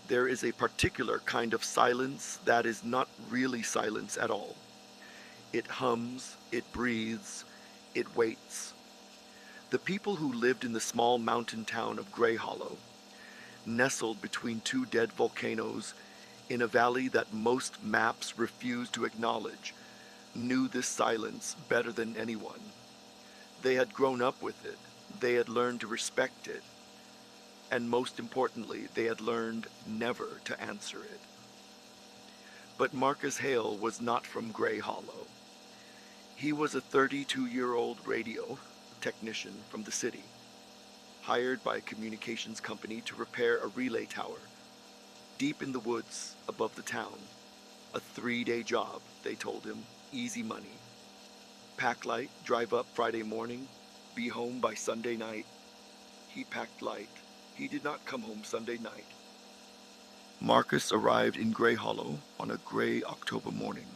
There is a particular kind of silence that is not really silence at all. It hums, it breathes, it waits. The people who lived in the small mountain town of Grey Hollow, nestled between two dead volcanoes in a valley that most maps refuse to acknowledge, knew this silence better than anyone. They had grown up with it, they had learned to respect it, and most importantly, they had learned never to answer it. But Marcus Hale was not from Grey Hollow. He was a 32-year-old radio technician from the city, hired by a communications company to repair a relay tower deep in the woods above the town. A 3-day job, they told him, easy money. Pack light, drive up Friday morning, be home by Sunday night. He packed light. He did not come home Sunday night. Marcus arrived in Grey Hollow on a gray October morning.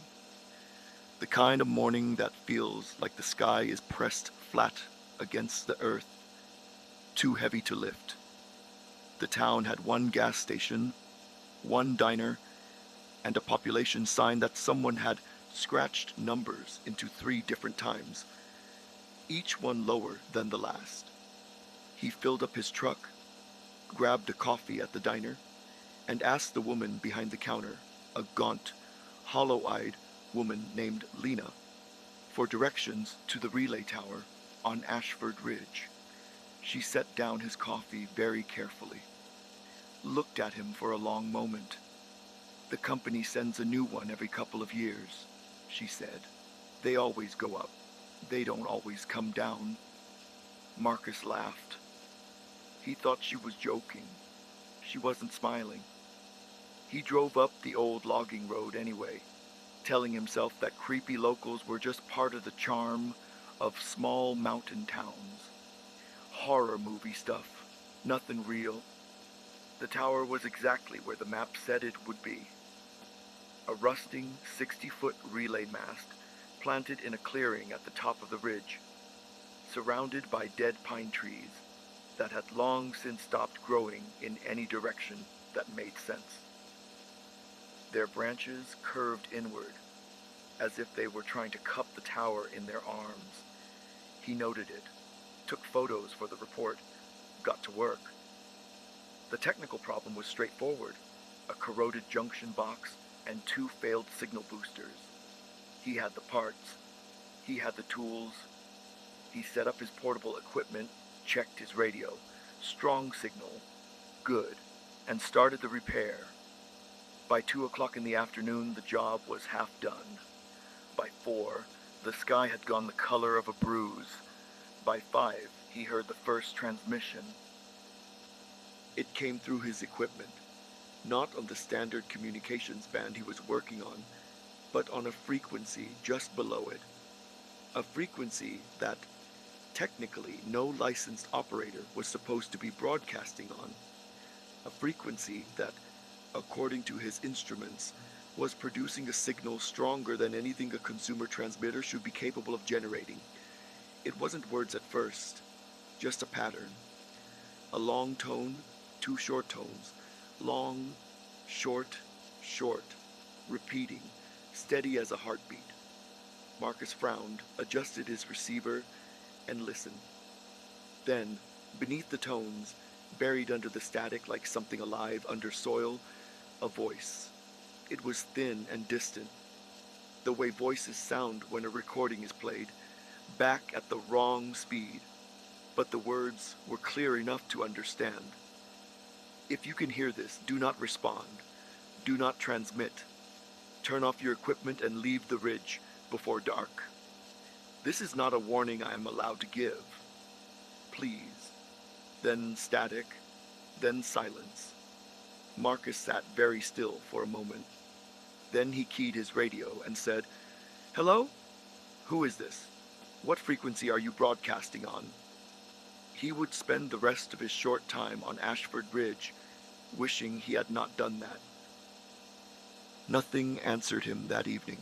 The kind of morning that feels like the sky is pressed flat against the earth, too heavy to lift. The town had one gas station, one diner, and a population sign that someone had scratched numbers into 3 different times, each one lower than the last. He filled up his truck, grabbed a coffee at the diner, and asked the woman behind the counter, a gaunt, hollow-eyed woman named Lena, for directions to the relay tower on Ashford Ridge. She set down his coffee very carefully, looked at him for a long moment. The company sends a new one every couple of years, she said. They always go up. They don't always come down. Marcus laughed. He thought she was joking. She wasn't smiling. He drove up the old logging road anyway, telling himself that creepy locals were just part of the charm of small mountain towns. Horror movie stuff, nothing real. The tower was exactly where the map said it would be. A rusting 60-foot relay mast planted in a clearing at the top of the ridge, surrounded by dead pine trees that had long since stopped growing in any direction that made sense. Their branches curved inward, as if they were trying to cup the tower in their arms. He noted it, took photos for the report, got to work. The technical problem was straightforward: a corroded junction box and 2 failed signal boosters. He had the parts. He had the tools. He set up his portable equipment, checked his radio. Strong signal. Good. And started the repair. By 2 o'clock in the afternoon, the job was half done. By 4, the sky had gone the color of a bruise. By 5, he heard the first transmission. It came through his equipment, not on the standard communications band he was working on, but on a frequency just below it. A frequency that, technically, no licensed operator was supposed to be broadcasting on. A frequency that, according to his instruments, was producing a signal stronger than anything a consumer transmitter should be capable of generating. It wasn't words at first, just a pattern. A long tone, 2 short tones, long, short, short, repeating, steady as a heartbeat. Marcus frowned, adjusted his receiver, and listened. Then, beneath the tones, buried under the static like something alive under soil, a voice. It was thin and distant, the way voices sound when a recording is played, back at the wrong speed. But the words were clear enough to understand. If you can hear this, do not respond. Do not transmit. Turn off your equipment and leave the ridge before dark. This is not a warning I am allowed to give. Please. Then static, then silence. Marcus sat very still for a moment. Then he keyed his radio and said, "Hello? Who is this? What frequency are you broadcasting on?" He would spend the rest of his short time on Ashford Ridge wishing he had not done that. Nothing answered him that evening.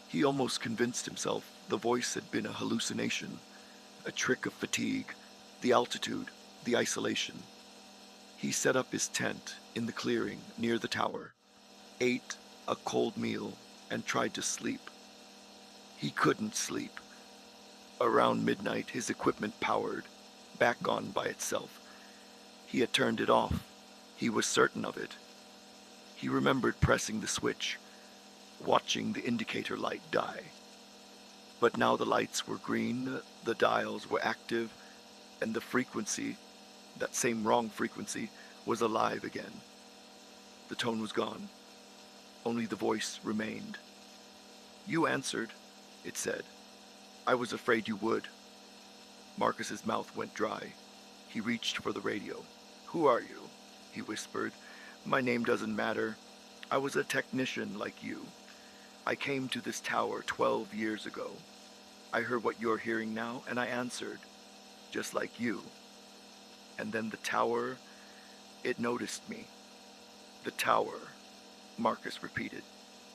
He almost convinced himself the voice had been a hallucination, a trick of fatigue, the altitude, the isolation. He set up his tent in the clearing near the tower, ate a cold meal, and tried to sleep. He couldn't sleep. Around midnight, his equipment powered, back on by itself. He had turned it off. He was certain of it. He remembered pressing the switch, watching the indicator light die. But now the lights were green, the dials were active, and the frequency, that same wrong frequency, was alive again. The tone was gone. Only the voice remained. "You answered," it said. "I was afraid you would." Marcus's mouth went dry. He reached for the radio. "Who are you?" he whispered. "My name doesn't matter. I was a technician like you. I came to this tower 12 years ago. I heard what you're hearing now, and I answered, just like you. And then the tower, it noticed me." "The tower," Marcus repeated.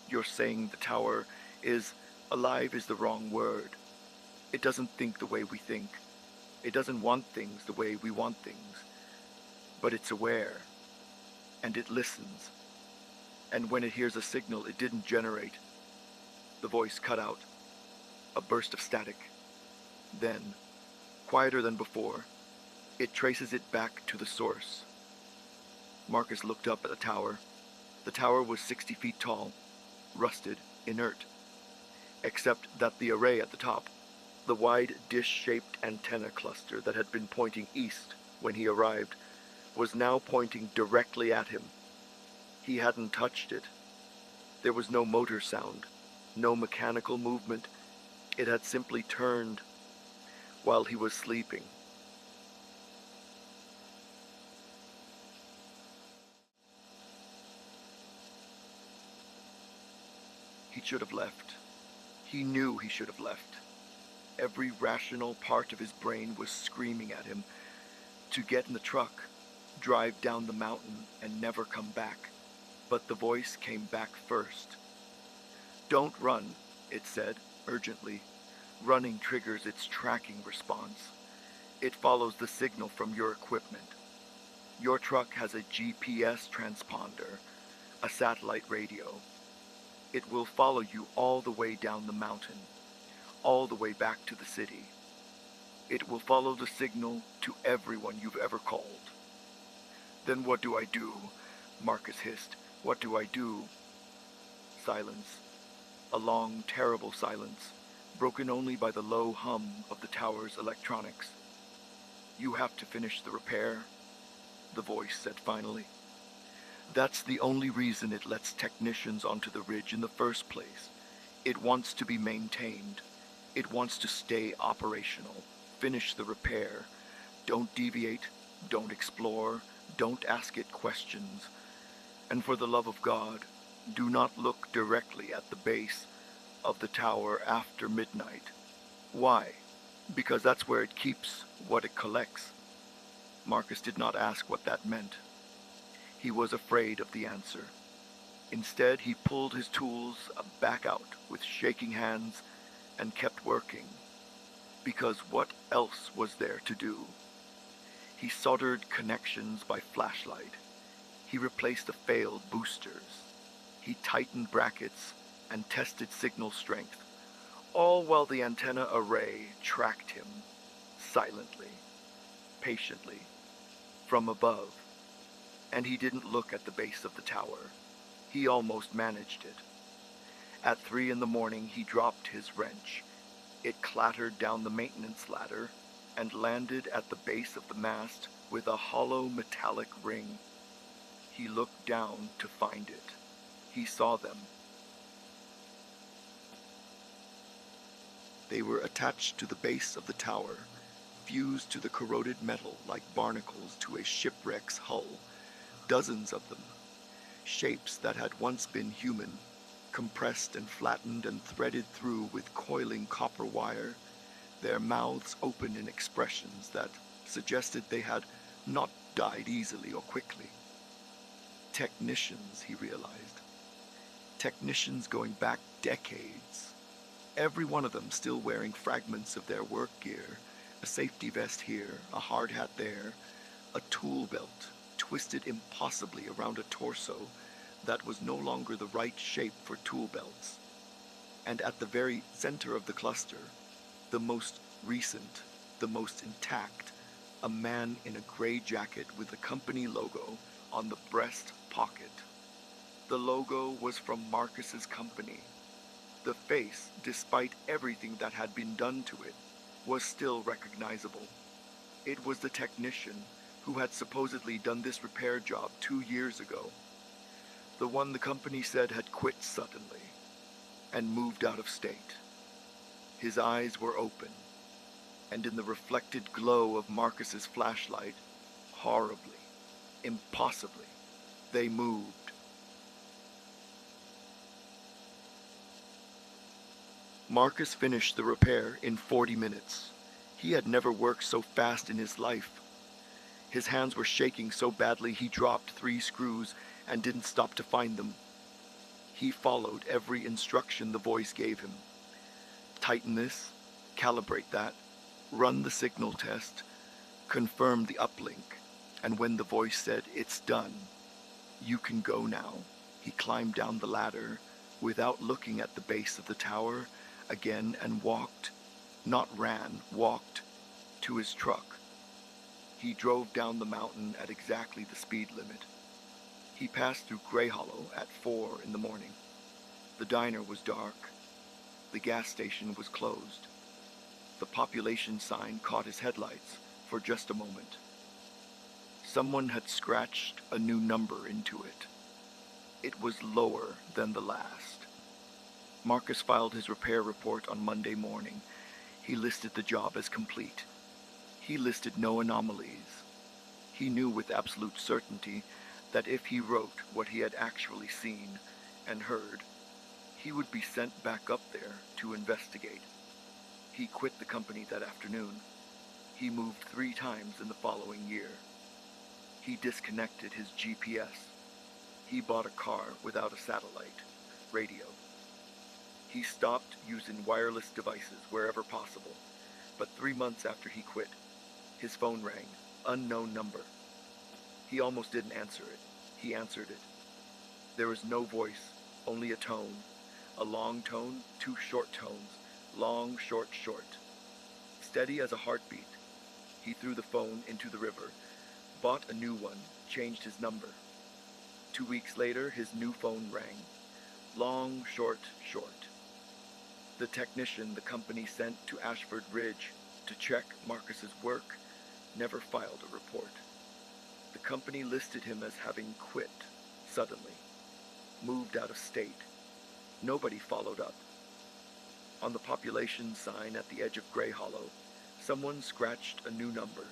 "You're saying the tower is, alive is the wrong word. It doesn't think the way we think. It doesn't want things the way we want things. But it's aware, and it listens. And when it hears a signal it didn't generate." The voice cut out. A burst of static. Then, quieter than before, it traces it back to the source. Marcus looked up at the tower. The tower was 60 feet tall, rusted, inert, except that the array at the top, the wide dish-shaped antenna cluster that had been pointing east when he arrived, was now pointing directly at him. He hadn't touched it. There was no motor sound, no mechanical movement. It had simply turned while he was sleeping. He should have left. He knew he should have left. Every rational part of his brain was screaming at him to get in the truck, drive down the mountain, and never come back. But the voice came back first. "Don't run," it said, urgently. "Running triggers its tracking response. It follows the signal from your equipment. Your truck has a GPS transponder, a satellite radio. It will follow you all the way down the mountain, all the way back to the city. It will follow the signal to everyone you've ever called." "Then what do I do?" Marcus hissed. "What do I do?" Silence. A long, terrible silence, broken only by the low hum of the tower's electronics. "You have to finish the repair," the voice said finally. "That's the only reason it lets technicians onto the ridge in the first place. It wants to be maintained. It wants to stay operational. Finish the repair. Don't deviate. Don't explore. Don't ask it questions. And for the love of God, do not look directly at the base of the tower after midnight." "Why?" "Because that's where it keeps what it collects." Marcus did not ask what that meant. He was afraid of the answer. Instead, he pulled his tools back out with shaking hands and kept working. Because what else was there to do? He soldered connections by flashlight. He replaced the failed boosters. He tightened brackets and tested signal strength, all while the antenna array tracked him, silently, patiently, from above. And he didn't look at the base of the tower. He almost managed it. At 3 in the morning, he dropped his wrench. It clattered down the maintenance ladder and landed at the base of the mast with a hollow metallic ring. He looked down to find it. He saw them. They were attached to the base of the tower, fused to the corroded metal like barnacles to a shipwreck's hull, dozens of them, shapes that had once been human, compressed and flattened and threaded through with coiling copper wire, their mouths open in expressions that suggested they had not died easily or quickly. Technicians, he realized. Technicians going back decades. Every one of them still wearing fragments of their work gear, a safety vest here, a hard hat there, a tool belt, twisted impossibly around a torso that was no longer the right shape for tool belts. And at the very center of the cluster, the most recent, the most intact, a man in a gray jacket with the company logo on the breast pocket. The logo was from Marcus's company. The face, despite everything that had been done to it, was still recognizable. It was the technician who had supposedly done this repair job 2 years ago. The one the company said had quit suddenly and moved out of state. His eyes were open, and in the reflected glow of Marcus's flashlight, horribly, impossibly, they moved. Marcus finished the repair in 40 minutes. He had never worked so fast in his life. His hands were shaking so badly he dropped 3 screws and didn't stop to find them. He followed every instruction the voice gave him. Tighten this, calibrate that, run the signal test, confirm the uplink, and when the voice said, "It's done, you can go now," he climbed down the ladder without looking at the base of the tower again and walked, not ran, walked, to his truck. He drove down the mountain at exactly the speed limit. He passed through Grey Hollow at 4 in the morning. The diner was dark. The gas station was closed. The population sign caught his headlights for just a moment. Someone had scratched a new number into it. It was lower than the last. Marcus filed his repair report on Monday morning. He listed the job as complete. He listed no anomalies. He knew with absolute certainty that if he wrote what he had actually seen and heard, he would be sent back up there to investigate. He quit the company that afternoon. He moved 3 times in the following year. He disconnected his GPS. He bought a car without a satellite radio. He stopped using wireless devices wherever possible, but 3 months after he quit, his phone rang, unknown number. He almost didn't answer it. He answered it. There was no voice, only a tone. A long tone, 2 short tones, long, short, short. Steady as a heartbeat. He threw the phone into the river, bought a new one, changed his number. 2 weeks later, his new phone rang. Long, short, short. The technician the company sent to Ashford Ridge to check Marcus's work never filed a report. The company listed him as having quit suddenly, moved out of state. Nobody followed up. On the population sign at the edge of Grey Hollow, someone scratched a new number,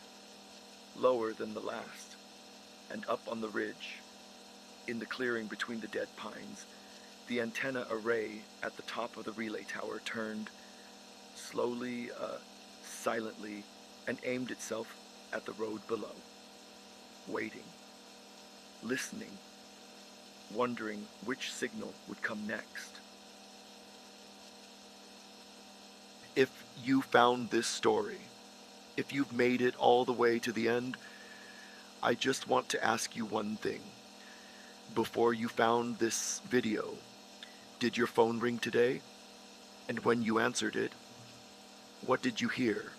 lower than the last, and up on the ridge, in the clearing between the dead pines, the antenna array at the top of the relay tower turned slowly, silently, and aimed itself at the road below, waiting, listening, wondering which signal would come next. If you found this story, if you've made it all the way to the end, I just want to ask you one thing. Before you found this video, did your phone ring today? And when you answered it, what did you hear?